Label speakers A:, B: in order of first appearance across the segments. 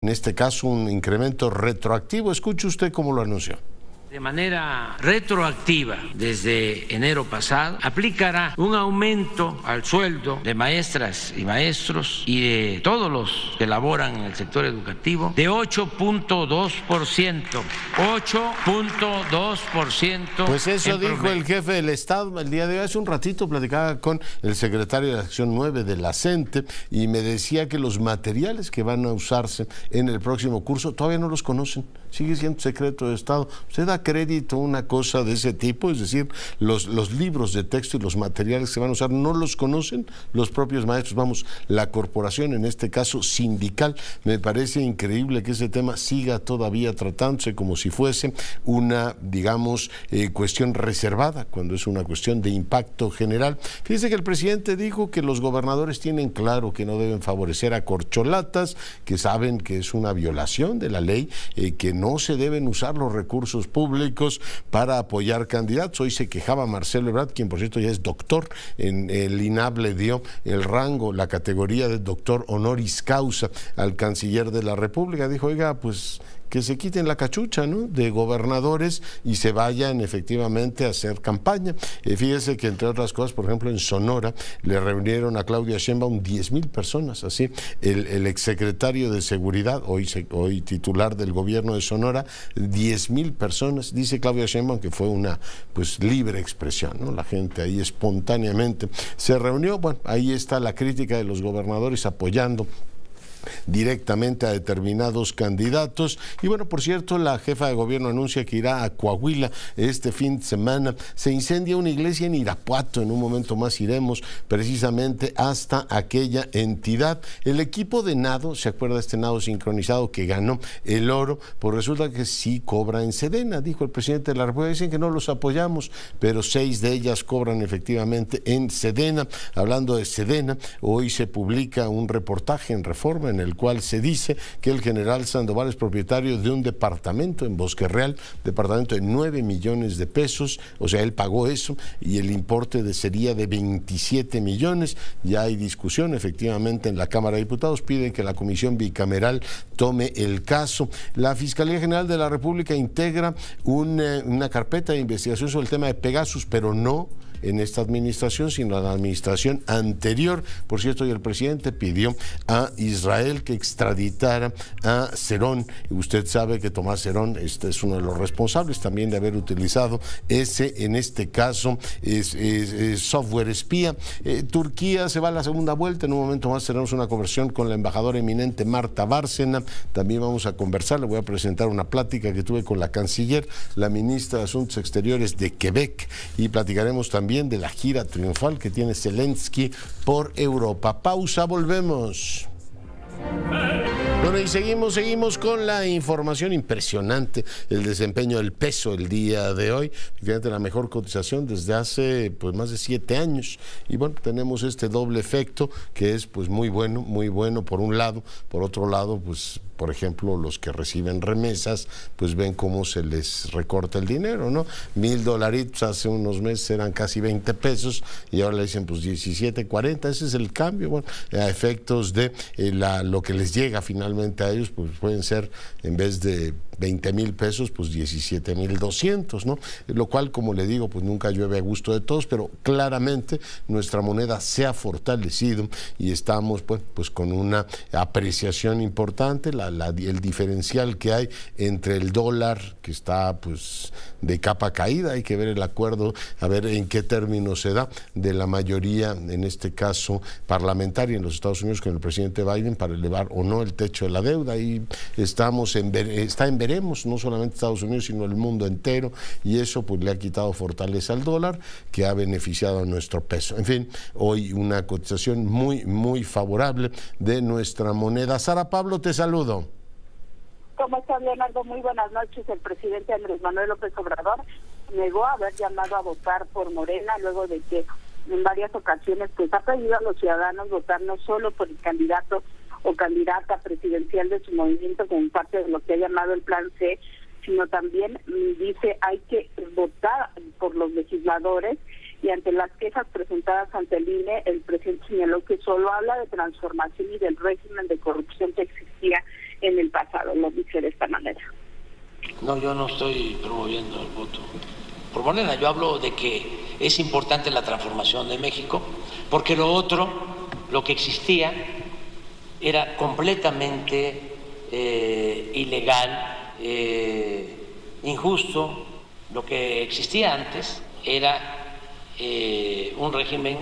A: en este caso un incremento retroactivo. Escuche usted cómo lo anunció.
B: De manera retroactiva, desde enero pasado, aplicará un aumento al sueldo de maestras y maestros y de todos los que laboran en el sector educativo de 8.2%. 8.2%.
A: Pues eso dijo el jefe del Estado el día de hoy. Hace un ratito platicaba con el secretario de la sección 9 de la CENTE y me decía que los materiales que van a usarse en el próximo curso todavía no los conocen. Sigue siendo secreto de Estado. Usted da crédito a una cosa de ese tipo, es decir, los libros de texto y los materiales que se van a usar no los conocen los propios maestros. Vamos, la corporación, en este caso sindical. Me parece increíble que ese tema siga todavía tratándose como si fuese una, digamos, cuestión reservada, cuando es una cuestión de impacto general. Fíjese que el presidente dijo que los gobernadores tienen claro que no deben favorecer a corcholatas, que saben que es una violación de la ley, que no se deben usar los recursos públicos para apoyar candidatos. Hoy se quejaba Marcelo Ebrard, quien por cierto ya es doctor, en el INAP le dio el rango, la categoría de doctor honoris causa al canciller de la República. Dijo, oiga, pues que se quiten la cachucha, ¿no?, de gobernadores y se vayan efectivamente a hacer campaña. Fíjese que entre otras cosas, por ejemplo, en Sonora le reunieron a Claudia Sheinbaum 10,000 personas, así, el exsecretario de Seguridad, hoy titular del gobierno de Sonora, 10,000 personas. Dice Claudia Sheinbaum que fue una, pues, libre expresión, ¿no? La gente ahí espontáneamente se reunió. Bueno, ahí está la crítica de los gobernadores apoyando directamente a determinados candidatos. Y bueno, por cierto, la jefa de gobierno anuncia que irá a Coahuila este fin de semana. Se incendia una iglesia en Irapuato, en un momento más iremos precisamente hasta aquella entidad. El equipo de nado, ¿se acuerda de este nado sincronizado que ganó el oro? Pues resulta que sí cobra en Sedena, dijo el presidente de la República. Dicen que no los apoyamos, pero 6 de ellas cobran efectivamente en Sedena. Hablando de Sedena, hoy se publica un reportaje en Reforma en el cual se dice que el general Sandoval es propietario de un departamento en Bosque Real, departamento de 9 millones de pesos, o sea, él pagó eso y el importe sería de 27 millones. Ya hay discusión efectivamente en la Cámara de Diputados, piden que la comisión bicameral tome el caso. La Fiscalía General de la República integra una carpeta de investigación sobre el tema de Pegasus, pero no en esta administración, sino en la administración anterior. Por cierto, y el presidente pidió a Israel que extraditara a Cerón. Y usted sabe que Tomás Cerón es uno de los responsables también de haber utilizado en este caso, software espía. Turquía se va a la segunda vuelta. En un momento más tenemos una conversación con la embajadora eminente Marta Bárcena. También vamos a conversar, le voy a presentar una plática que tuve con la canciller, la ministra de Asuntos Exteriores de Quebec, y platicaremos también de la gira triunfal que tiene Zelensky por Europa. Pausa, volvemos. Bueno, y seguimos con la información. Impresionante el desempeño del peso el día de hoy, fíjate, la mejor cotización desde hace pues más de 7 años. Y bueno, tenemos este doble efecto que es pues muy bueno por un lado. Por otro lado, pues por ejemplo, los que reciben remesas, pues ven cómo se les recorta el dinero, ¿no? $1,000 hace unos meses eran casi 20 pesos y ahora le dicen pues 17, 40, ese es el cambio. Bueno, a efectos de lo que les llega finalmente a ellos, pues pueden ser, en vez de 20,000 pesos, pues 17,200, ¿no? Lo cual, como le digo, pues nunca llueve a gusto de todos, pero claramente nuestra moneda se ha fortalecido y estamos pues con una apreciación importante. El diferencial que hay entre el dólar, que está pues de capa caída, hay que ver el acuerdo, a ver en qué términos se da, de la mayoría, en este caso parlamentaria en los Estados Unidos, con el presidente Biden, para elevar o no el techo de la deuda. Y está en veremos, no solamente Estados Unidos, sino el mundo entero, y eso pues le ha quitado fortaleza al dólar, que ha beneficiado a nuestro peso. En fin, hoy una cotización muy favorable de nuestra moneda. Sara Pablo, te saludo.
C: ¿Cómo estás, Leonardo? Muy buenas noches. El presidente Andrés Manuel López Obrador negó haber llamado a votar por Morena, luego de que en varias ocasiones pues ha pedido a los ciudadanos votar no solo por el candidato o candidata presidencial de su movimiento como parte de lo que ha llamado el Plan C, sino también dice hay que votar por los legisladores. Y ante las quejas presentadas ante el INE, el presidente señaló que solo habla de transformación y del régimen de corrupción que existía en el pasado.
B: No, yo no estoy promoviendo el voto por Morena. Yo hablo de que es importante la transformación de México, porque lo otro, lo que existía, era completamente ilegal, injusto. Lo que existía antes era un régimen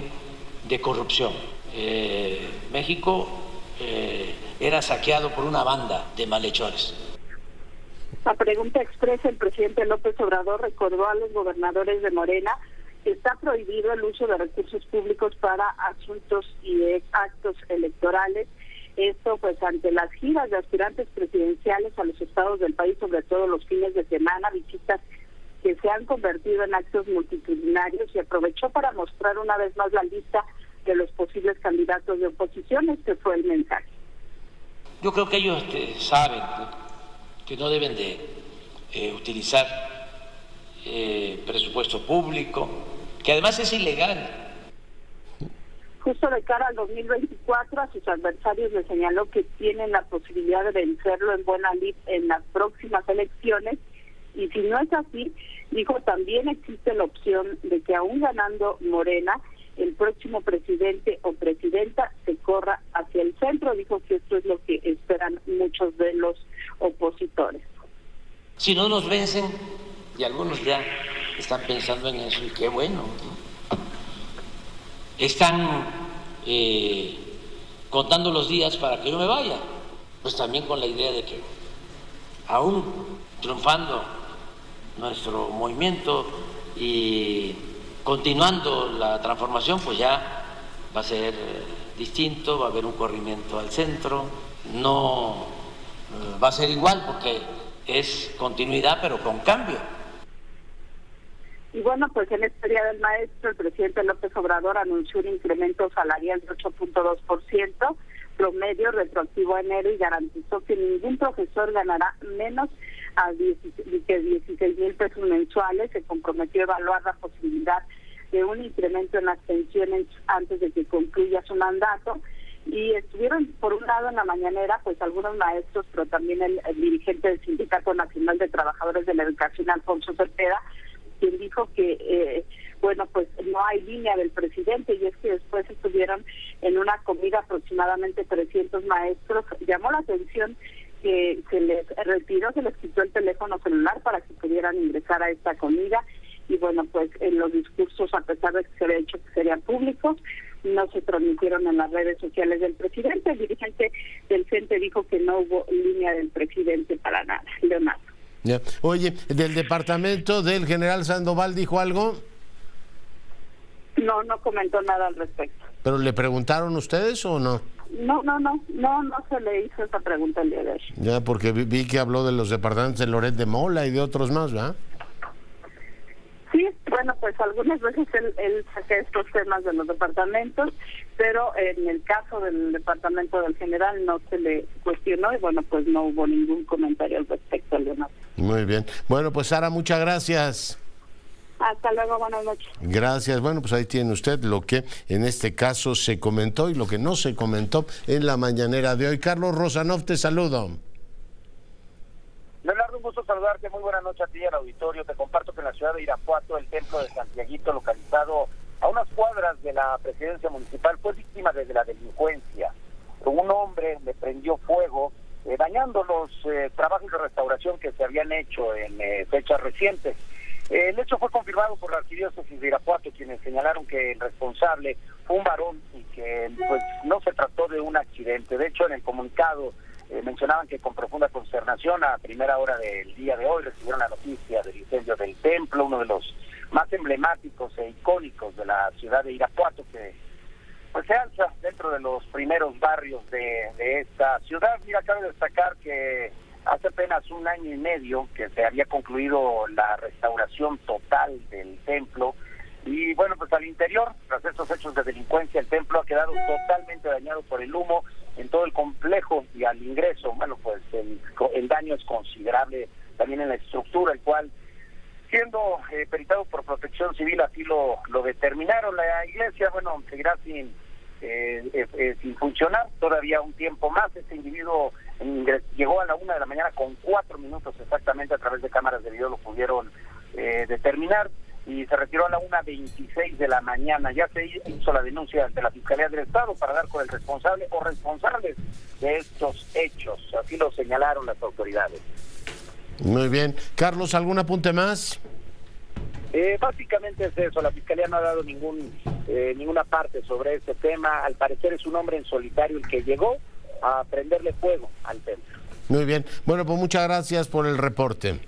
B: de corrupción. México era saqueado por una banda de malhechores.
C: La pregunta expresa, el presidente López Obrador recordó a los gobernadores de Morena que está prohibido el uso de recursos públicos para asuntos y actos electorales. Esto pues ante las giras de aspirantes presidenciales a los estados del país, sobre todo los fines de semana, visitas que se han convertido en actos multitudinarios, y aprovechó para mostrar una vez más la lista de los posibles candidatos de oposición. Este fue el mensaje.
B: Yo creo que ellos saben que no deben de utilizar presupuesto público, que además es ilegal.
C: Justo de cara al 2024, a sus adversarios le señaló que tienen la posibilidad de vencerlo en buena lid en las próximas elecciones, y si no es así, dijo, también existe la opción de que aún ganando Morena, el próximo presidente o presidenta se corra hacia el centro. Dijo que esto es lo que esperan muchos de los opositores.
B: Si no nos vencen, y algunos ya están pensando en eso, y qué bueno, están contando los días para que yo me vaya, pues también con la idea de que aún triunfando nuestro movimiento y continuando la transformación, pues ya va a ser distinto, va a haber un corrimiento al centro, no va a ser igual porque es continuidad pero con cambio.
C: Y bueno, pues en este Día del Maestro, el presidente López Obrador anunció un incremento salarial de 8.2% promedio retroactivo a enero, y garantizó que ningún profesor ganará menos de 16,000 pesos mensuales. Se comprometió a evaluar la posibilidad de un incremento en las pensiones antes de que concluya su mandato. Y estuvieron, por un lado, en la mañanera, pues algunos maestros, pero también el dirigente del Sindicato Nacional de Trabajadores de la Educación, Alfonso Cepeda, quien dijo que, bueno, pues no hay línea del presidente, y es que después estuvieron en una comida aproximadamente 300 maestros. Llamó la atención que se les retiró, se les quitó el teléfono celular para que pudieran ingresar a esta comida, y bueno, pues en los discursos, a pesar de que se había dicho que serían públicos, no se transmitieron en las redes sociales del presidente. El dirigente del CENTE dijo que no hubo línea del presidente para nada. Leonardo.
A: Ya. Oye, ¿del departamento del general Sandoval dijo algo?
C: No comentó nada al respecto.
A: ¿Pero le preguntaron ustedes o no?
C: No se le hizo esa pregunta el día de hoy.
A: Ya, porque vi que habló de los departamentos de Loret de Mola y de otros más, ¿verdad?
C: Sí, bueno, pues algunas veces él saca estos temas de los departamentos, pero en el caso del departamento del general no se le cuestionó, y bueno, pues no hubo ningún comentario al respecto, Leonardo.
A: Muy bien. Bueno, pues Sara, muchas gracias.
C: Hasta luego, buenas noches.
A: Gracias. Bueno, pues ahí tiene usted lo que en este caso se comentó y lo que no se comentó en la mañanera de hoy. Carlos Rosanov, te saludo.
D: Leonardo, un gusto saludarte, muy buena noche a ti y al auditorio. Te comparto que en la ciudad de Irapuato, el templo de Santiaguito, localizado a unas cuadras de la presidencia municipal, fue víctima de la delincuencia. Un hombre le prendió fuego, dañando los trabajos de restauración que se habían hecho en fechas recientes. El hecho fue confirmado por la arquidiócesis de Irapuato, quienes señalaron que el responsable fue un varón y que pues no se trató de un accidente. De hecho, en el comunicado mencionaban que con profunda consternación a primera hora del día de hoy recibieron la noticia del incendio del templo, uno de los más emblemáticos e icónicos de la ciudad de Irapuato, que pues se alza dentro de los primeros barrios de esta ciudad. Mira, cabe destacar que hace apenas un año y medio que se había concluido la restauración total del templo, y bueno, pues al interior, tras estos hechos de delincuencia, el templo ha quedado totalmente dañado por el humo en todo el complejo, y al ingreso, bueno, pues el daño es considerable también en la estructura, el cual, siendo peritado por Protección Civil, así lo determinaron. La iglesia, bueno, seguirá sin funcionar todavía un tiempo más. Este individuo llegó a la 1 de la mañana con 4 minutos exactamente. A través de cámaras de video lo pudieron determinar, y se retiró a la 1:26 de la mañana. Ya se hizo la denuncia ante la Fiscalía del Estado para dar con el responsable o responsables de estos hechos. Así lo señalaron las autoridades.
A: Muy bien. Carlos, ¿algún apunte más?
D: Básicamente es eso. La Fiscalía no ha dado ninguna parte sobre este tema. Al parecer es un hombre en solitario el que llegó a prenderle fuego al templo.
A: Muy bien. Bueno, pues muchas gracias por el reporte.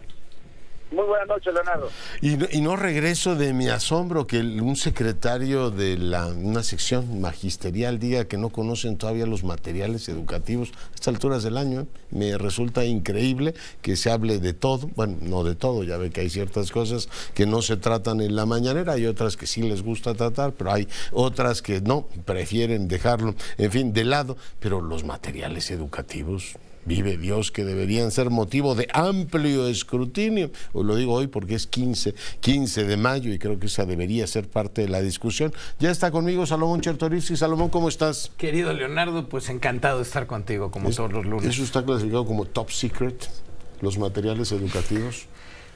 D: Muy buenas noches, Leonardo.
A: Y no regreso de mi asombro que un secretario de una sección magisterial diga que no conocen todavía los materiales educativos a estas alturas del año. Me resulta increíble que se hable de todo. Bueno, no de todo, ya ve que hay ciertas cosas que no se tratan en la mañanera, hay otras que sí les gusta tratar, pero hay otras que no, prefieren dejarlo, en fin, de lado. Pero los materiales educativos, vive Dios, que deberían ser motivo de amplio escrutinio. Os lo digo hoy porque es 15 de mayo y creo que esa debería ser parte de la discusión. Ya está conmigo Salomón Chertorivsky. Salomón, ¿cómo estás?
E: Querido Leonardo, pues encantado de estar contigo, como todos los lunes.
A: ¿Eso está clasificado como top secret, los materiales educativos?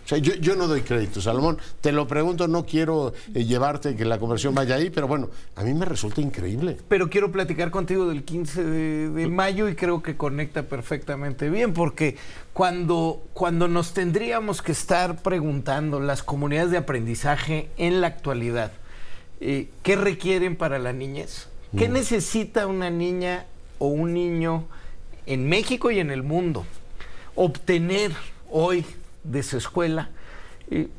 A: O sea, yo no doy crédito, Salomón, te lo pregunto, no quiero llevarte que la conversación vaya ahí, pero bueno, a mí me resulta increíble.
E: Pero quiero platicar contigo del 15 de mayo y creo que conecta perfectamente bien, porque cuando nos tendríamos que estar preguntando las comunidades de aprendizaje en la actualidad, ¿qué requieren para la niñez? ¿Qué necesita una niña o un niño en México y en el mundo obtener hoy de su escuela?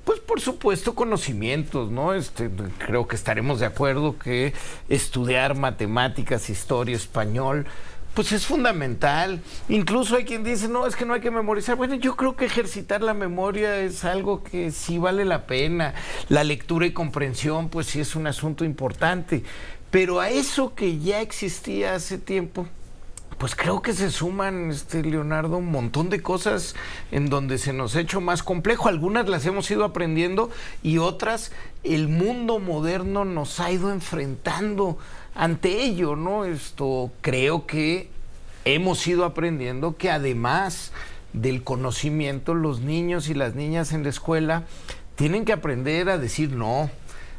E: Pues por supuesto conocimientos, ¿no? Creo que estaremos de acuerdo que estudiar matemáticas, historia, español, pues es fundamental. Incluso hay quien dice, no, es que no hay que memorizar. Bueno, yo creo que ejercitar la memoria es algo que sí vale la pena. La lectura y comprensión, pues sí es un asunto importante. Pero a eso que ya existía hace tiempo, pues creo que se suman, Leonardo, un montón de cosas en donde se nos ha hecho más complejo. Algunas las hemos ido aprendiendo y otras el mundo moderno nos ha ido enfrentando ante ello, ¿no? Creo que hemos ido aprendiendo que además del conocimiento, los niños y las niñas en la escuela tienen que aprender a decir no,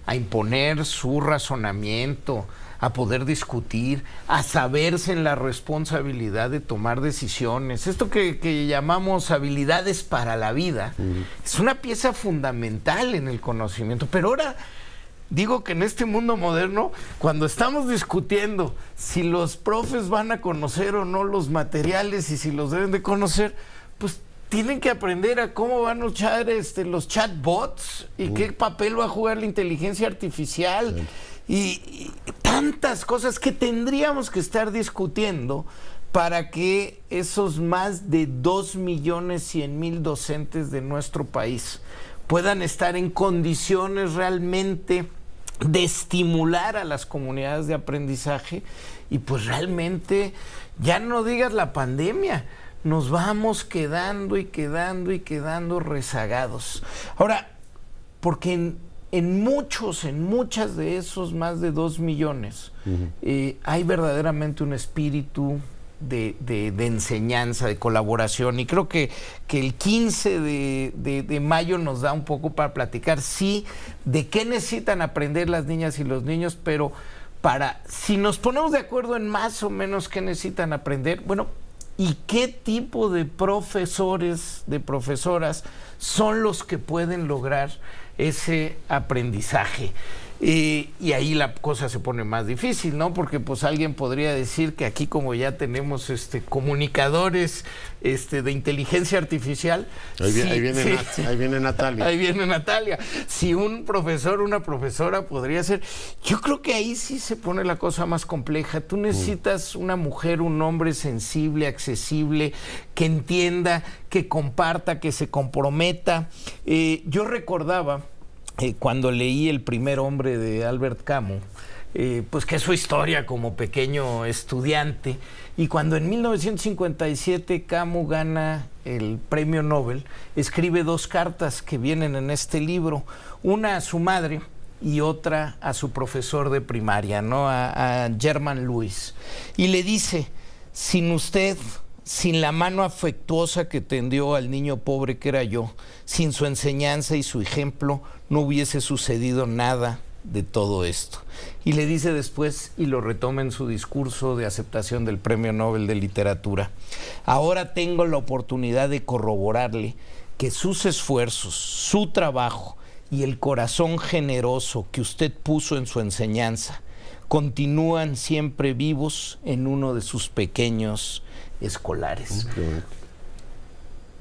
E: a imponer su razonamiento, a poder discutir, a saberse en la responsabilidad de tomar decisiones. Esto que llamamos habilidades para la vida, es una pieza fundamental en el conocimiento. Pero ahora digo que en este mundo moderno, cuando estamos discutiendo si los profes van a conocer o no los materiales y si los deben de conocer, pues tienen que aprender a cómo van a usar los chatbots y qué papel va a jugar la inteligencia artificial. Y tantas cosas que tendríamos que estar discutiendo para que esos más de 2.100.000 docentes de nuestro país puedan estar en condiciones realmente de estimular a las comunidades de aprendizaje. Y pues realmente, ya no digas la pandemia, nos vamos quedando rezagados. Ahora, porque en muchas de esos más de 2 millones, hay verdaderamente un espíritu de enseñanza, de colaboración, y creo que el 15 de mayo nos da un poco para platicar, sí, de qué necesitan aprender las niñas y los niños, pero si nos ponemos de acuerdo en más o menos qué necesitan aprender, bueno, y qué tipo de profesores, de profesoras son los que pueden lograr ese aprendizaje. Y ahí la cosa se pone más difícil, ¿no? Porque pues alguien podría decir que aquí, como ya tenemos comunicadores de inteligencia artificial,
A: ahí viene Natalia.
E: Ahí viene Natalia. Si un profesor, una profesora podría ser, yo creo que ahí sí se pone la cosa más compleja. Tú necesitas una mujer, un hombre sensible, accesible, que entienda, que comparta, que se comprometa. Yo recordaba cuando leí El primer hombre de Albert Camus, pues que es su historia como pequeño estudiante, y cuando en 1957 Camus gana el premio Nobel, escribe 2 cartas que vienen en este libro, una a su madre y otra a su profesor de primaria, ¿no? A German Lewis, y le dice: sin usted sin la mano afectuosa que tendió al niño pobre que era yo, sin su enseñanza y su ejemplo, no hubiese sucedido nada de todo esto. Y le dice después, y lo retoma en su discurso de aceptación del Premio Nobel de Literatura: ahora tengo la oportunidad de corroborarle que sus esfuerzos, su trabajo y el corazón generoso que usted puso en su enseñanza continúan siempre vivos en uno de sus pequeños escolares.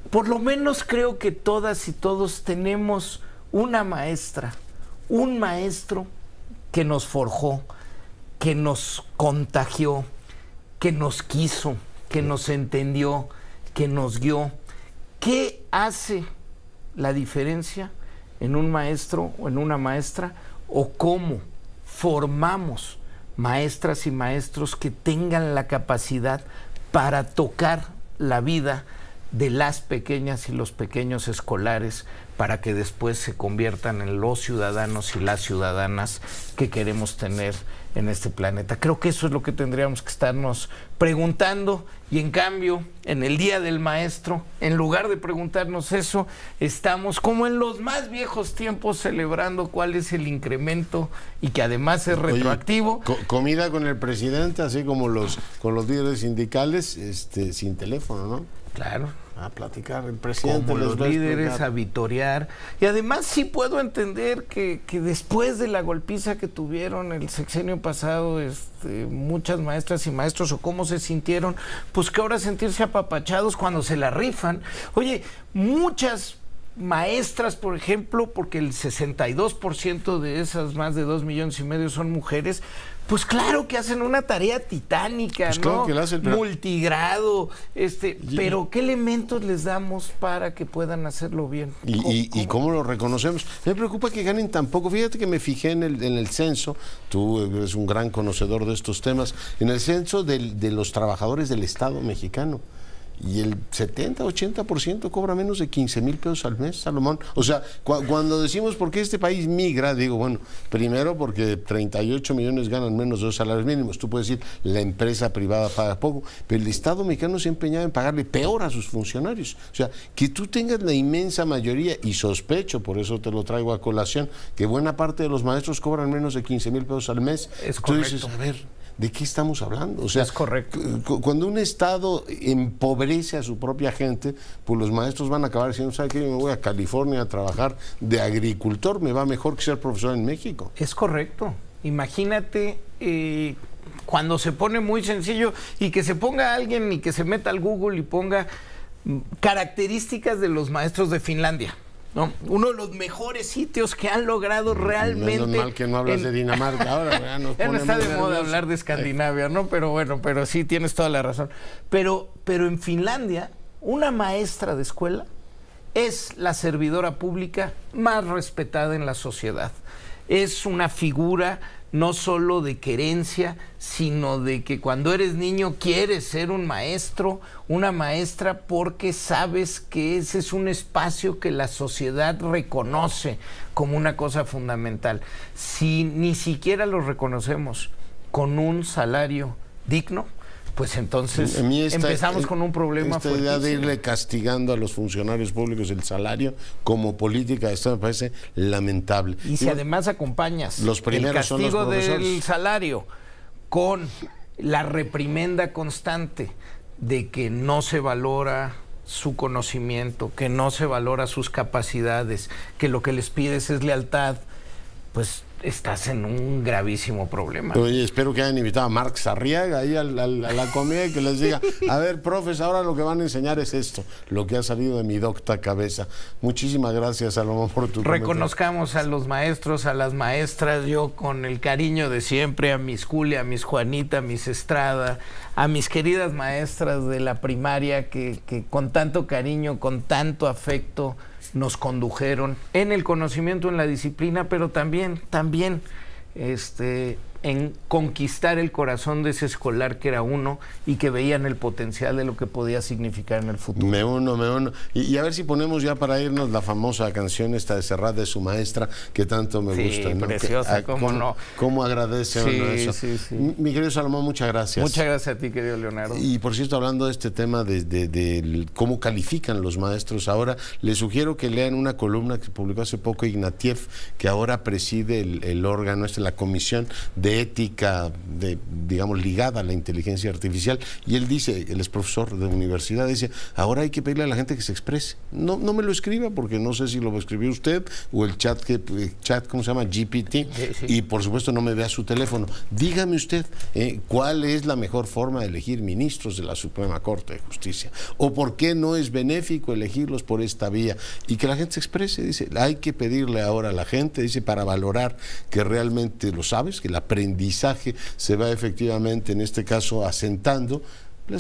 E: Por lo menos creo que todas y todos tenemos una maestra, un maestro que nos forjó, que nos contagió, que nos quiso, que nos entendió, que nos guió. ¿Qué hace la diferencia en un maestro o en una maestra? ¿O cómo formamos maestras y maestros que tengan la capacidad para tocar la vida de las pequeñas y los pequeños escolares, para que después se conviertan en los ciudadanos y las ciudadanas que queremos tener en este planeta? Creo que eso es lo que tendríamos que estarnos preguntando, y en cambio, en el Día del Maestro, en lugar de preguntarnos eso, estamos como en los más viejos tiempos celebrando cuál es el incremento, y que además es retroactivo.
A: Oye, comida con el presidente, así como con los líderes sindicales, sin teléfono, ¿no?
E: Claro.
A: A platicar el presidente.
E: Como los líderes, a vitorear. Y además sí puedo entender que después de la golpiza que tuvieron el sexenio pasado, muchas maestras y maestros, o cómo se sintieron, pues que ahora sentirse apapachados cuando se la rifan. Oye, muchas maestras, por ejemplo, porque el 62% de esas más de 2,5 millones son mujeres, pues claro que hacen una tarea titánica, pues claro, ¿no? Que la hacen, pero... multigrado, pero ¿qué elementos les damos para que puedan hacerlo bien?
A: ¿Y cómo lo reconocemos? Me preocupa que ganen tan poco. Fíjate que me fijé en el censo, tú eres un gran conocedor de estos temas, en el censo de los trabajadores del Estado mexicano. Y el 70-80% cobra menos de 15,000 pesos al mes, Salomón. O sea, cuando decimos por qué este país migra, digo, bueno, primero porque 38 millones ganan menos de 2 salarios mínimos. Tú puedes decir, la empresa privada paga poco, pero el Estado mexicano se ha empeñado en pagarle peor a sus funcionarios. O sea, que tú tengas la inmensa mayoría, y sospecho, por eso te lo traigo a colación, que buena parte de los maestros cobran menos de 15,000 pesos al mes.
E: Es correcto.
A: Tú dices, a ver, ¿de qué estamos hablando? O sea,
E: es correcto.
A: Cuando un Estado empobrece a su propia gente, pues los maestros van a acabar diciendo, ¿sabe qué? Yo me voy a California a trabajar de agricultor, me va mejor que ser profesor en México.
E: Es correcto. Imagínate cuando se pone muy sencillo, y que se ponga alguien y que se meta al Google y ponga características de los maestros de Finlandia. No, uno de los mejores sitios que han logrado realmente.
A: Menos mal que no hablas de Dinamarca ahora, ya nos
E: ya no está de moda hablar de Escandinavia, ¿no? Pero bueno, pero sí tienes toda la razón. Pero en Finlandia, una maestra de escuela es la servidora pública más respetada en la sociedad. Es una figura no solo de querencia, sino de que cuando eres niño quieres ser un maestro, una maestra, porque sabes que ese es un espacio que la sociedad reconoce como una cosa fundamental. Si ni siquiera lo reconocemos con un salario digno, pues entonces empezamos con un problema
A: fuertísimo. Esta idea de irle castigando a los funcionarios públicos el salario como política de Estado me parece lamentable.
E: Y si además acompañas
A: el
E: castigo del salario con la reprimenda constante de que no se valora su conocimiento, que no se valora sus capacidades, que lo que les pides es lealtad, pues estás en un gravísimo problema.
A: Oye, espero que hayan invitado a Marx Arriaga ahí a la comida, y que les diga, a ver, profes, ahora lo que van a enseñar es esto, lo que ha salido de mi docta cabeza. Muchísimas gracias, Salomón, por tu
E: Reconozcamos comentario. A los maestros, a las maestras, yo con el cariño de siempre, a mis Julia, a mis Juanita, a mis Estrada, a mis queridas maestras de la primaria que con tanto cariño, con tanto afecto nos condujeron en el conocimiento, en la disciplina, pero también en conquistar el corazón de ese escolar que era uno y que veían el potencial de lo que podía significar en el futuro.
A: Me uno. Y a ver si ponemos ya para irnos la famosa canción esta de Serrat de su maestra, que tanto me gusta, ¿no?
E: Preciosa, cómo no.
A: ¿Cómo agradece uno eso?
E: Sí.
A: Mi querido Salomón, muchas gracias.
E: Muchas gracias a ti, querido Leonardo.
A: Y por cierto, hablando de este tema de cómo califican los maestros ahora, les sugiero que lean una columna que publicó hace poco Ignatieff, que ahora preside el órgano, la comisión de ética, digamos, ligada a la inteligencia artificial, y él dice, él es profesor de universidad, dice, ahora hay que pedirle a la gente que se exprese. No me lo escriba, porque no sé si lo escribió usted o el chat, ¿cómo se llama? GPT, sí. Y por supuesto no me vea su teléfono. Dígame usted cuál es la mejor forma de elegir ministros de la Suprema Corte de Justicia, o por qué no es benéfico elegirlos por esta vía, y que la gente se exprese. Dice, hay que pedirle ahora a la gente, dice, para valorar que realmente lo sabes, que el aprendizaje se va efectivamente, en este caso, asentando la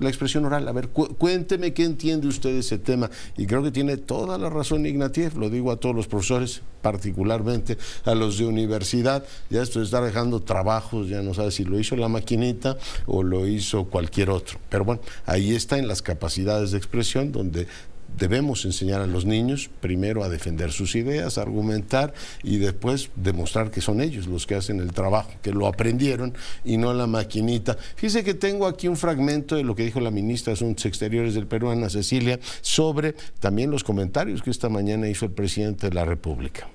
A: expresión oral. A ver, cuénteme qué entiende usted de ese tema. Y creo que tiene toda la razón Ignatieff, lo digo a todos los profesores, particularmente a los de universidad. Ya esto de estar dejando trabajos, ya no sabe si lo hizo la maquinita o lo hizo cualquier otro. Pero bueno, ahí está, en las capacidades de expresión, donde debemos enseñar a los niños primero a defender sus ideas, a argumentar, y después demostrar que son ellos los que hacen el trabajo, que lo aprendieron y no la maquinita. Fíjese que tengo aquí un fragmento de lo que dijo la ministra de Asuntos Exteriores del Perú, Ana Cecilia, sobre también los comentarios que esta mañana hizo el presidente de la República.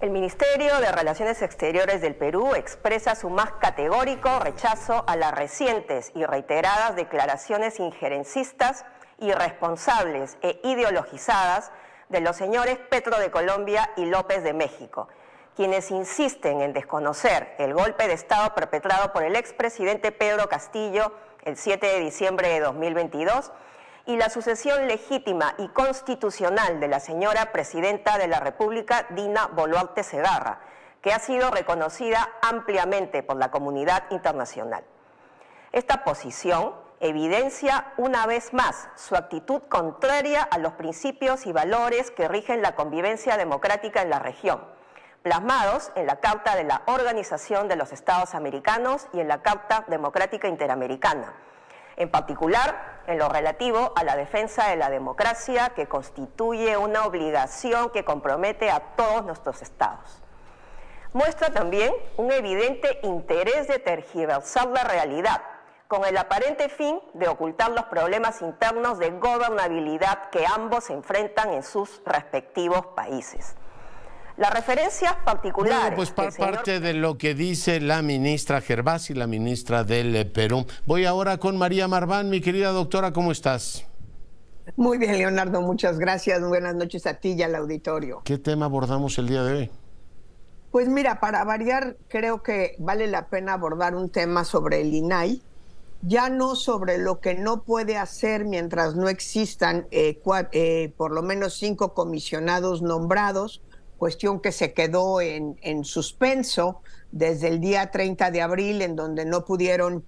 F: El Ministerio de Relaciones Exteriores del Perú expresa su más categórico rechazo a las recientes y reiteradas declaraciones injerencistas, irresponsables e ideologizadas de los señores Petro de Colombia y López de México, quienes insisten en desconocer el golpe de Estado perpetrado por el expresidente Pedro Castillo el 7 de diciembre de 2022 y la sucesión legítima y constitucional de la señora Presidenta de la República, Dina Boluarte Segarra, que ha sido reconocida ampliamente por la comunidad internacional. Esta posición evidencia una vez más su actitud contraria a los principios y valores que rigen la convivencia democrática en la región, plasmados en la Carta de la Organización de los Estados Americanos y en la Carta Democrática Interamericana, en particular en lo relativo a la defensa de la democracia, que constituye una obligación que compromete a todos nuestros estados. Muestra también un evidente interés de tergiversar la realidad, con el aparente fin de ocultar los problemas internos de gobernabilidad que ambos enfrentan en sus respectivos países. Las referencias particulares...
A: Bueno, pues parte de lo que dice la ministra Gervasi, la ministra del Perú. Voy ahora con María Marván. Mi querida doctora, ¿cómo estás?
G: Muy bien, Leonardo, muchas gracias. Buenas noches a ti y al auditorio.
A: ¿Qué tema abordamos el día de hoy?
G: Pues mira, para variar, creo que vale la pena abordar un tema sobre el INAI, ya no sobre lo que no puede hacer mientras no existan por lo menos 5 comisionados nombrados, cuestión que se quedó en suspenso desde el día 30 de abril, en donde no pudieron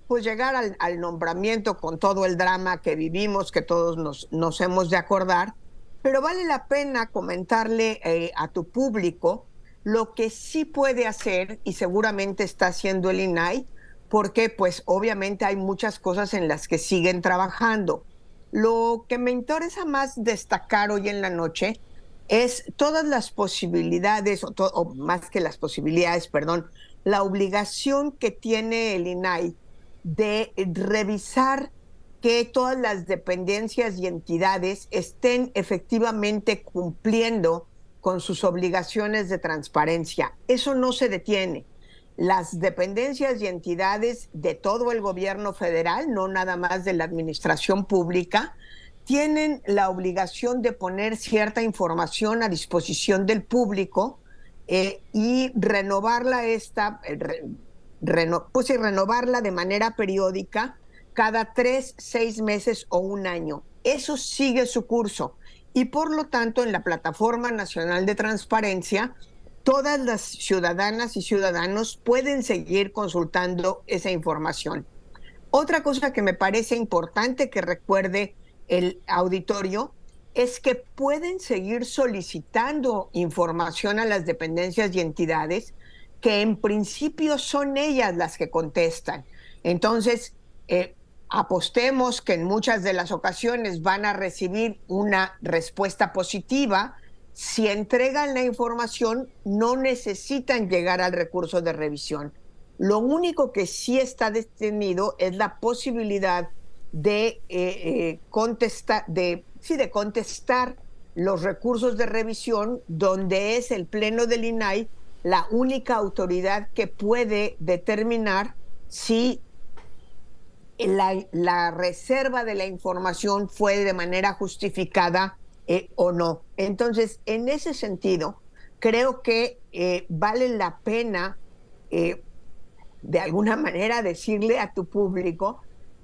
G: pues llegar al nombramiento con todo el drama que vivimos, que todos nos hemos de acordar. Pero vale la pena comentarle a tu público lo que sí puede hacer, y seguramente está haciendo el INAI, porque pues obviamente hay muchas cosas en las que siguen trabajando. Lo que me interesa más destacar hoy en la noche es todas las posibilidades, o más que las posibilidades, perdón, la obligación que tiene el INAI de revisar que todas las dependencias y entidades estén efectivamente cumpliendo con sus obligaciones de transparencia. Eso no se detiene. Las dependencias y entidades de todo el gobierno federal, no nada más de la administración pública, tienen la obligación de poner cierta información a disposición del público y renovarla renovarla de manera periódica cada 3, 6 meses o un año. Eso sigue su curso y por lo tanto en la Plataforma Nacional de Transparencia todas las ciudadanas y ciudadanos pueden seguir consultando esa información. Otra cosa que me parece importante que recuerde el auditorio es que pueden seguir solicitando información a las dependencias y entidades que en principio son ellas las que contestan. Entonces, apostemos que en muchas de las ocasiones van a recibir una respuesta positiva. Si entregan la información, no necesitan llegar al recurso de revisión. Lo único que sí está detenido es la posibilidad de contestar los recursos de revisión, donde es el Pleno del INAI la única autoridad que puede determinar si la reserva de la información fue de manera justificada o no. Entonces, en ese sentido, creo que vale la pena, de alguna manera, decirle a tu público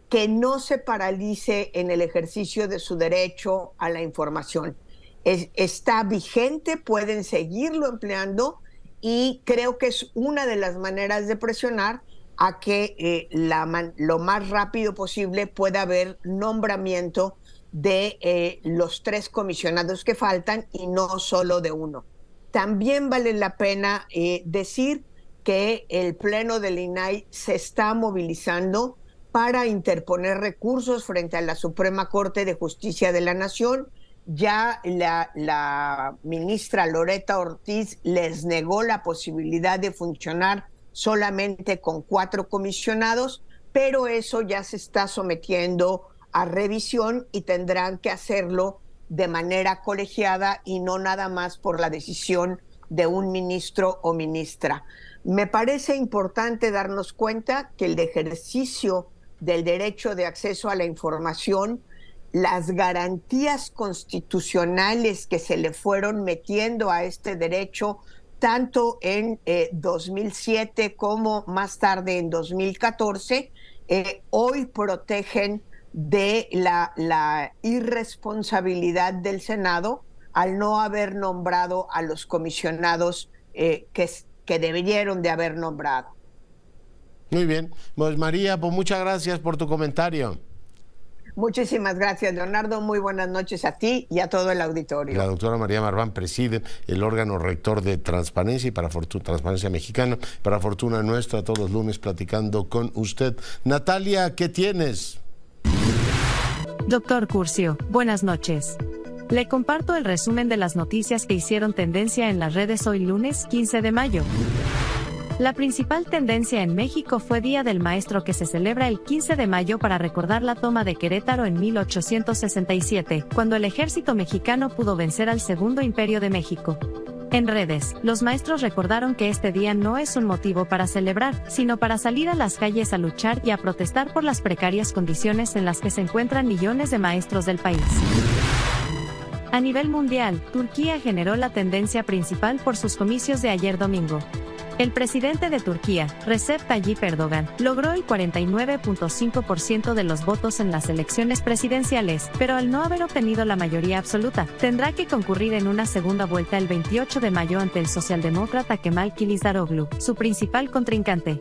G: que no se paralice en el ejercicio de su derecho a la información. Está vigente, pueden seguirlo empleando, y creo que es una de las maneras de presionar a que lo más rápido posible pueda haber nombramiento de los 3 comisionados que faltan y no solo de uno. También vale la pena decir que el Pleno del INAI se está movilizando para interponer recursos frente a la Suprema Corte de Justicia de la Nación. Ya la ministra Loretta Ortiz les negó la posibilidad de funcionar solamente con 4 comisionados, pero eso ya se está sometiendo a revisión y tendrán que hacerlo de manera colegiada y no nada más por la decisión de un ministro o ministra. Me parece importante darnos cuenta que el ejercicio del derecho de acceso a la información, las garantías constitucionales que se le fueron metiendo a este derecho, tanto en 2007 como más tarde en 2014, hoy protegen de la irresponsabilidad del Senado al no haber nombrado a los comisionados que debieron de haber nombrado.
A: Muy bien, pues María, pues muchas gracias por tu comentario.
G: Muchísimas gracias, Leonardo. Muy buenas noches a ti y a todo el auditorio.
A: La doctora María Marván preside el órgano rector de Transparencia y Transparencia Mexicana, para fortuna nuestra, todos los lunes platicando con usted. Natalia, ¿qué tienes?
H: Doctor Curcio, buenas noches. Le comparto el resumen de las noticias que hicieron tendencia en las redes hoy lunes 15 de mayo. La principal tendencia en México fue Día del Maestro, que se celebra el 15 de mayo para recordar la toma de Querétaro en 1867, cuando el ejército mexicano pudo vencer al Segundo Imperio de México. En redes, los maestros recordaron que este día no es un motivo para celebrar, sino para salir a las calles a luchar y a protestar por las precarias condiciones en las que se encuentran millones de maestros del país. A nivel mundial, Turquía generó la tendencia principal por sus comicios de ayer domingo. El presidente de Turquía, Recep Tayyip Erdogan, logró el 49.5% de los votos en las elecciones presidenciales, pero al no haber obtenido la mayoría absoluta, tendrá que concurrir en una segunda vuelta el 28 de mayo ante el socialdemócrata Kemal Kılıçdaroğlu, su principal contrincante.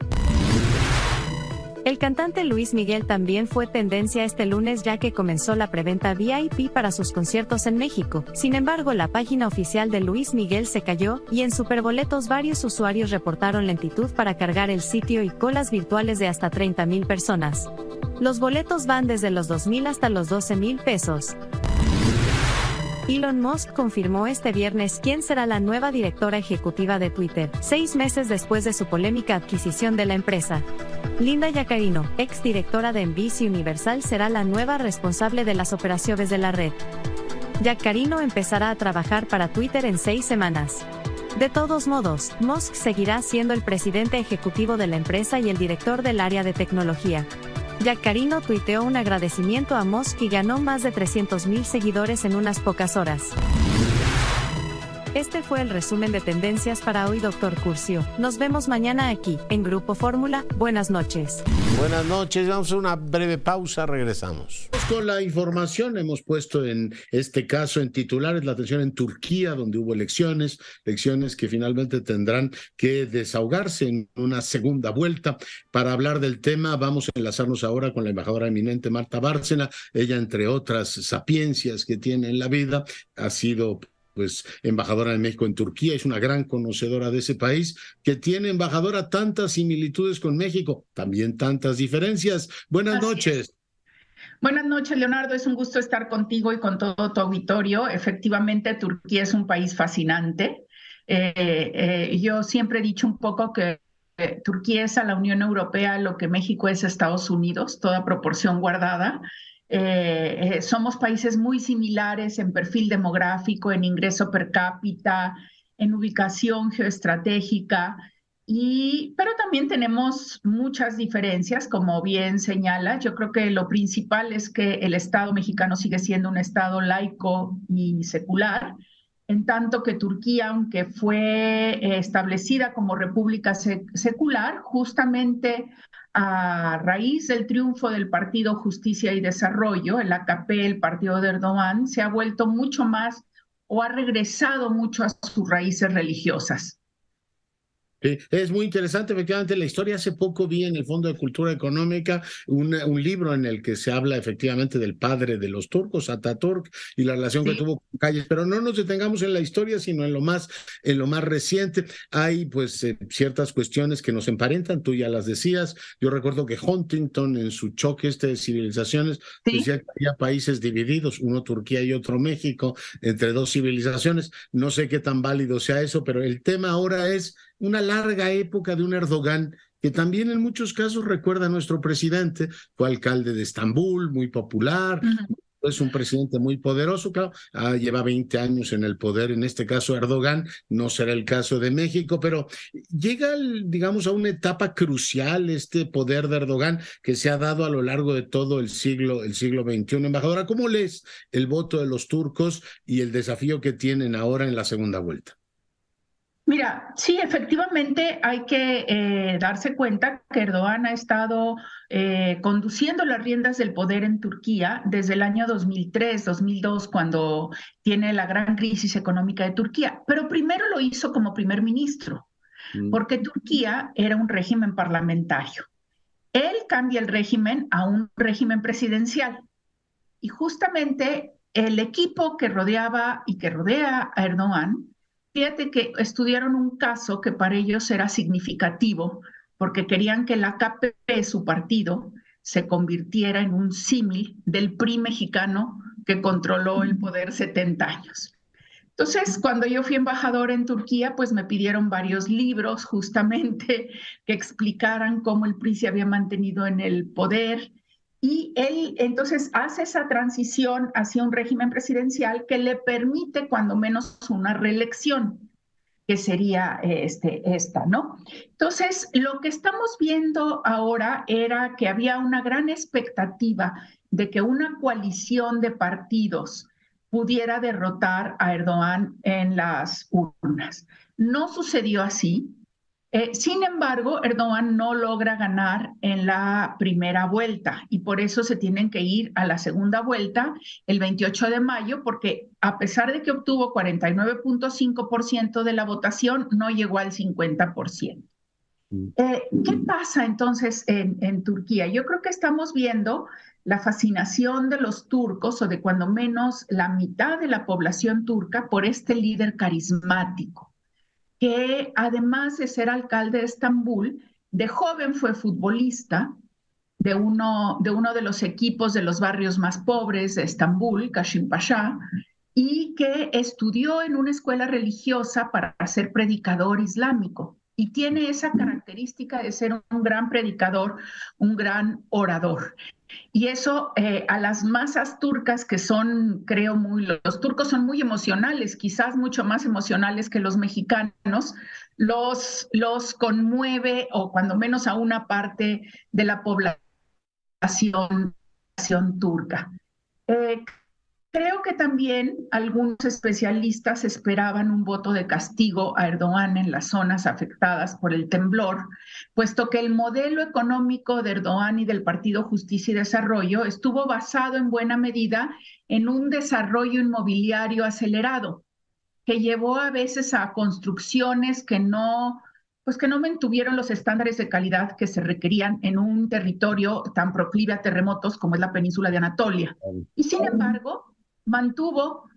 H: El cantante Luis Miguel también fue tendencia este lunes, ya que comenzó la preventa VIP para sus conciertos en México. Sin embargo, la página oficial de Luis Miguel se cayó, y en Superboletos varios usuarios reportaron lentitud para cargar el sitio y colas virtuales de hasta 30,000 personas. Los boletos van desde los 2,000 hasta los 12,000 pesos. Elon Musk confirmó este viernes quién será la nueva directora ejecutiva de Twitter, 6 meses después de su polémica adquisición de la empresa. Linda Yaccarino, ex directora de NBC Universal, será la nueva responsable de las operaciones de la red. Yaccarino empezará a trabajar para Twitter en 6 semanas. De todos modos, Musk seguirá siendo el presidente ejecutivo de la empresa y el director del área de tecnología. Yaccarino tuiteó un agradecimiento a Musk y ganó más de 300,000 seguidores en unas pocas horas. Este fue el resumen de tendencias para hoy, doctor Curcio. Nos vemos mañana aquí, en Grupo Fórmula. Buenas noches.
A: Buenas noches, vamos a una breve pausa, regresamos. Con la información hemos puesto en este caso en titulares la atención en Turquía, donde hubo elecciones que finalmente tendrán que desahogarse en una segunda vuelta. Para hablar del tema vamos a enlazarnos ahora con la embajadora eminente Marta Bárcena. Ella, entre otras sapiencias que tiene en la vida, ha sido pues embajadora de México en Turquía, es una gran conocedora de ese país, que tiene, embajadora, tantas similitudes con México, también tantas diferencias. Buenas noches.
I: Buenas noches, Leonardo. Es un gusto estar contigo y con todo tu auditorio. Efectivamente, Turquía es un país fascinante. Yo siempre he dicho un poco que Turquía es a la Unión Europea lo que México es a Estados Unidos, toda proporción guardada. Somos países muy similares en perfil demográfico, en ingreso per cápita, en ubicación geoestratégica, pero también tenemos muchas diferencias, como bien señala. Yo creo que lo principal es que el Estado mexicano sigue siendo un Estado laico y secular, en tanto que Turquía, aunque fue establecida como república secular, justamente a raíz del triunfo del Partido Justicia y Desarrollo, el AKP, el partido de Erdogan, se ha vuelto mucho más o ha regresado mucho a sus raíces religiosas.
A: Sí, es muy interesante, efectivamente, la historia. Hace poco vi en el Fondo de Cultura Económica un libro en el que se habla efectivamente del padre de los turcos, Atatürk, y la relación que tuvo con Calles, pero no nos detengamos en la historia, sino en lo más reciente. Hay pues ciertas cuestiones que nos emparentan, tú ya las decías. Yo recuerdo que Huntington, en su choque de civilizaciones, decía que había países divididos, uno Turquía y otro México, entre dos civilizaciones. No sé qué tan válido sea eso, pero el tema ahora es una larga época de un Erdogan que también en muchos casos recuerda a nuestro presidente. Fue alcalde de Estambul, muy popular, es un presidente muy poderoso, claro, lleva 20 años en el poder, en este caso Erdogan, no será el caso de México, pero llega, digamos, a una etapa crucial este poder de Erdogan que se ha dado a lo largo de todo el siglo XXI. Embajadora, ¿cómo lees el voto de los turcos y el desafío que tienen ahora en la segunda vuelta?
I: Mira, sí, efectivamente hay que darse cuenta que Erdogan ha estado conduciendo las riendas del poder en Turquía desde el año 2003, 2002, cuando tiene la gran crisis económica de Turquía. Pero primero lo hizo como primer ministro, porque Turquía era un régimen parlamentario. Él cambia el régimen a un régimen presidencial. Y justamente el equipo que rodeaba y que rodea a Erdogan, fíjate que estudiaron un caso que para ellos era significativo, porque querían que la AKP, su partido, se convirtiera en un símil del PRI mexicano que controló el poder 70 años. Entonces, cuando yo fui embajadora en Turquía, pues me pidieron varios libros justamente que explicaran cómo el PRI se había mantenido en el poder. Y él entonces hace esa transición hacia un régimen presidencial que le permite cuando menos una reelección, que sería esta, ¿no? Entonces, lo que estamos viendo ahora era que había una gran expectativa de que una coalición de partidos pudiera derrotar a Erdogan en las urnas. No sucedió así. Sin embargo, Erdogan no logra ganar en la primera vuelta y por eso se tienen que ir a la segunda vuelta el 28 de mayo, porque a pesar de que obtuvo 49.5% de la votación, no llegó al 50%. ¿Qué pasa entonces en Turquía? Yo creo que estamos viendo la fascinación de los turcos, o de cuando menos la mitad de la población turca, por este líder carismático, que además de ser alcalde de Estambul, de joven fue futbolista de uno de los equipos de los barrios más pobres de Estambul, Kashimpaşa, y que estudió en una escuela religiosa para ser predicador islámico. Y tiene esa característica de ser un gran predicador, un gran orador. Y eso a las masas turcas, que son, creo, los turcos son muy emocionales, quizás mucho más emocionales que los mexicanos, los conmueve, o cuando menos a una parte de la población turca. Creo que también algunos especialistas esperaban un voto de castigo a Erdogan en las zonas afectadas por el temblor, puesto que el modelo económico de Erdogan y del Partido Justicia y Desarrollo estuvo basado en buena medida en un desarrollo inmobiliario acelerado, que llevó a veces a construcciones que no mantuvieron los estándares de calidad que se requerían en un territorio tan proclive a terremotos como es la península de Anatolia. Y sin embargo, mantuvo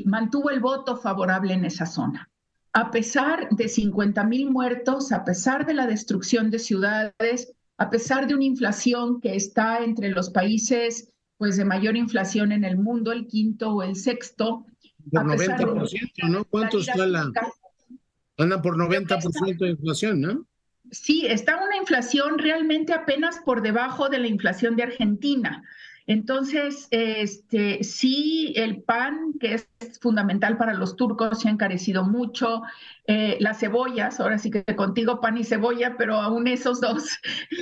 I: mantuvo el voto favorable en esa zona. A pesar de 50,000 muertos, a pesar de la destrucción de ciudades, a pesar de una inflación que está entre los países pues, de mayor inflación en el mundo, el quinto o el sexto.
A: Por 90%, ¿no? ¿Cuánto está la...? Andan por 90% de inflación, ¿no?
I: Sí, está una inflación realmente apenas por debajo de la inflación de Argentina. Entonces, sí, el pan, que es fundamental para los turcos, se ha encarecido mucho. Las cebollas, ahora sí que contigo pan y cebolla, pero aún esos dos.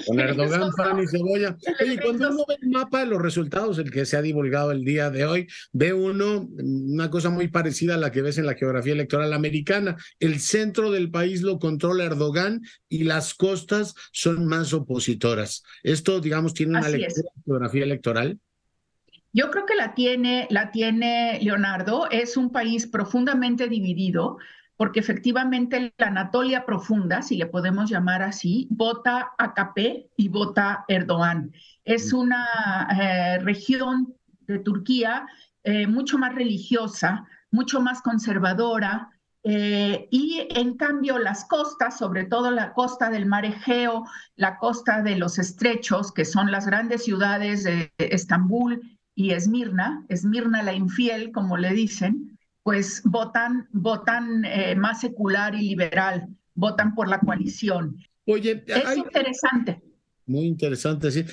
A: Con Erdogan, pan y cebolla. Oye, cuando uno ve el mapa de los resultados, el que se ha divulgado el día de hoy, ve uno una cosa muy parecida a la que ves en la geografía electoral americana. El centro del país lo controla Erdogan y las costas son más opositoras. Esto, digamos, tiene una lectura de geografía electoral.
I: Yo creo que la tiene Leonardo. Es un país profundamente dividido, porque efectivamente la Anatolia profunda, si le podemos llamar así, vota AKP y vota Erdogan. Es una región de Turquía mucho más religiosa, mucho más conservadora, y en cambio las costas, sobre todo la costa del Mar Egeo, la costa de los Estrechos, que son las grandes ciudades de Estambul y Esmirna la infiel, como le dicen, pues votan más secular y liberal, votan por la coalición.
A: Oye,
I: es interesante.
A: Muy interesante, sí.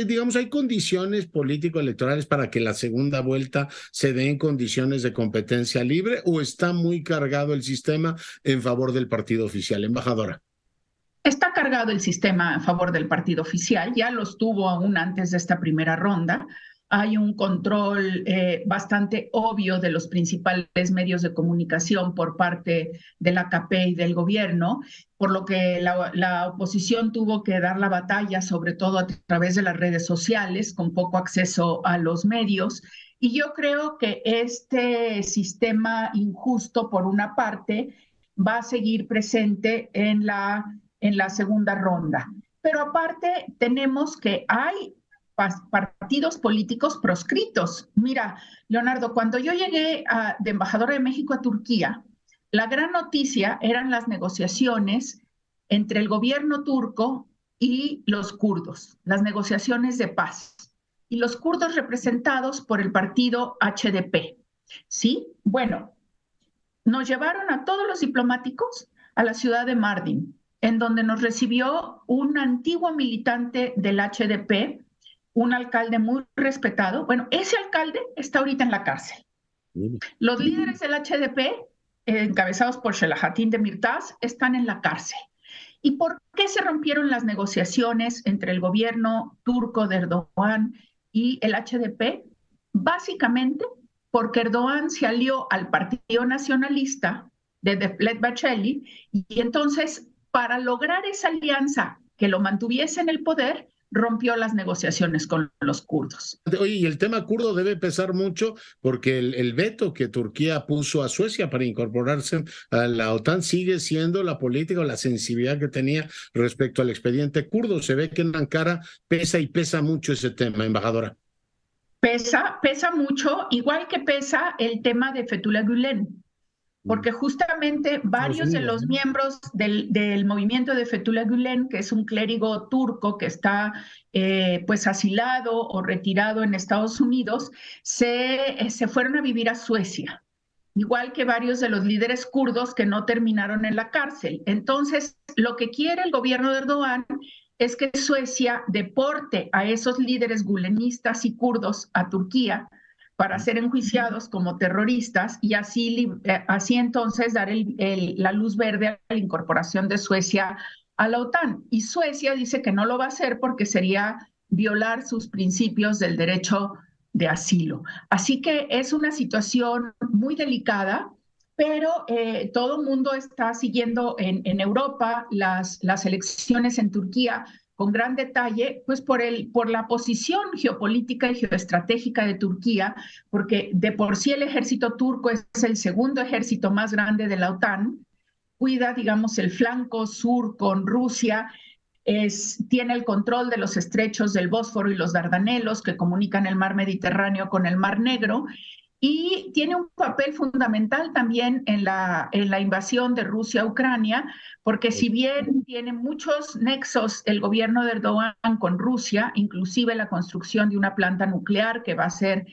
A: Digamos, ¿hay condiciones político-electorales para que la segunda vuelta se dé en condiciones de competencia libre o está muy cargado el sistema en favor del partido oficial? Embajadora.
I: Está cargado el sistema a favor del partido oficial, ya lo estuvo aún antes de esta primera ronda. Hay un control bastante obvio de los principales medios de comunicación por parte del AKP y del gobierno, por lo que la oposición tuvo que dar la batalla, sobre todo a través de las redes sociales, con poco acceso a los medios. Y yo creo que este sistema injusto, por una parte, va a seguir presente en la segunda ronda. Pero aparte, tenemos que hay partidos políticos proscritos. Mira, Leonardo, cuando yo llegué de embajadora de México a Turquía, la gran noticia eran las negociaciones entre el gobierno turco y los kurdos, las negociaciones de paz, y los kurdos representados por el partido HDP. ¿Sí? Bueno, nos llevaron a todos los diplomáticos a la ciudad de Mardin, en donde nos recibió un antiguo militante del HDP, un alcalde muy respetado. Bueno, ese alcalde está ahorita en la cárcel. Los líderes del HDP, encabezados por Selahattin Demirtas, están en la cárcel. ¿Y por qué se rompieron las negociaciones entre el gobierno turco de Erdogan y el HDP? Básicamente porque Erdogan se alió al Partido Nacionalista de Devlet Bahçeli y entonces, para lograr esa alianza que lo mantuviese en el poder, rompió las negociaciones con los kurdos.
A: Oye, y el tema kurdo debe pesar mucho porque el veto que Turquía puso a Suecia para incorporarse a la OTAN sigue siendo la política o la sensibilidad que tenía respecto al expediente kurdo. Se ve que en Ankara pesa mucho ese tema, embajadora.
I: Pesa mucho, igual que pesa el tema de Fethullah Gülen, porque justamente varios de los miembros del movimiento de Fethullah Gülen, que es un clérigo turco que está pues asilado o retirado en Estados Unidos, se fueron a vivir a Suecia, igual que varios de los líderes kurdos que no terminaron en la cárcel. Entonces, lo que quiere el gobierno de Erdogan es que Suecia deporte a esos líderes gulenistas y kurdos a Turquía para ser enjuiciados como terroristas y así entonces dar la luz verde a la incorporación de Suecia a la OTAN. Y Suecia dice que no lo va a hacer porque sería violar sus principios del derecho de asilo. Así que es una situación muy delicada, pero todo el mundo está siguiendo en Europa las elecciones en Turquía con gran detalle, pues por la posición geopolítica y geoestratégica de Turquía, porque de por sí el ejército turco es el segundo ejército más grande de la OTAN, cuida, digamos, el flanco sur con Rusia, tiene el control de los estrechos del Bósforo y los Dardanelos que comunican el mar Mediterráneo con el mar Negro, y tiene un papel fundamental también en la invasión de Rusia a Ucrania, porque si bien tiene muchos nexos el gobierno de Erdogan con Rusia, inclusive la construcción de una planta nuclear que va a ser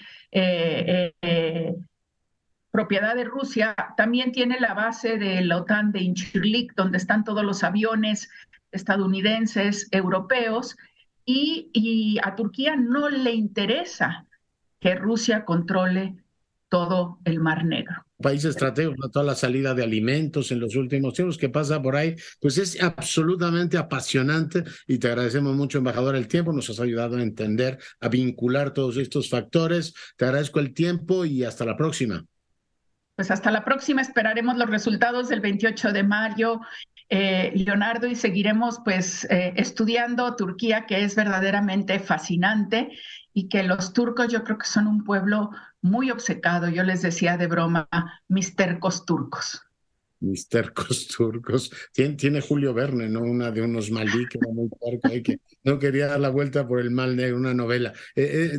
I: propiedad de Rusia, también tiene la base de la OTAN de Incirlik, donde están todos los aviones estadounidenses, europeos, y a Turquía no le interesa que Rusia controle todo el Mar Negro.
A: País estratégico para toda la salida de alimentos en los últimos tiempos que pasa por ahí, pues es absolutamente apasionante y te agradecemos mucho, embajador, el tiempo, nos has ayudado a entender, a vincular todos estos factores, te agradezco el tiempo y hasta la próxima.
I: Pues hasta la próxima, esperaremos los resultados del 28 de mayo, Leonardo, y seguiremos pues estudiando Turquía, que es verdaderamente fascinante, y que los turcos yo creo que son un pueblo muy obcecado. Yo les decía de broma, mis tercos turcos.
A: Mis tercos turcos. Tiene Julio Verne, ¿no? Una de unos malí que era muy terco y que no quería dar la vuelta por el mal negro, una novela.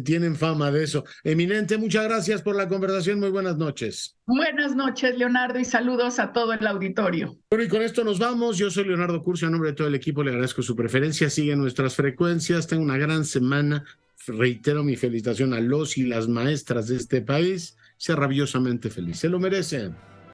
A: Tienen fama de eso. Eminente, muchas gracias por la conversación. Muy buenas noches.
I: Buenas noches, Leonardo, y saludos a todo el auditorio.
A: Bueno, y con esto nos vamos. Yo soy Leonardo Curcio, a nombre de todo el equipo le agradezco su preferencia. Siguen nuestras frecuencias. Tengan una gran semana. Reitero mi felicitación a los y las maestras de este país. Sea rabiosamente feliz. Se lo merecen.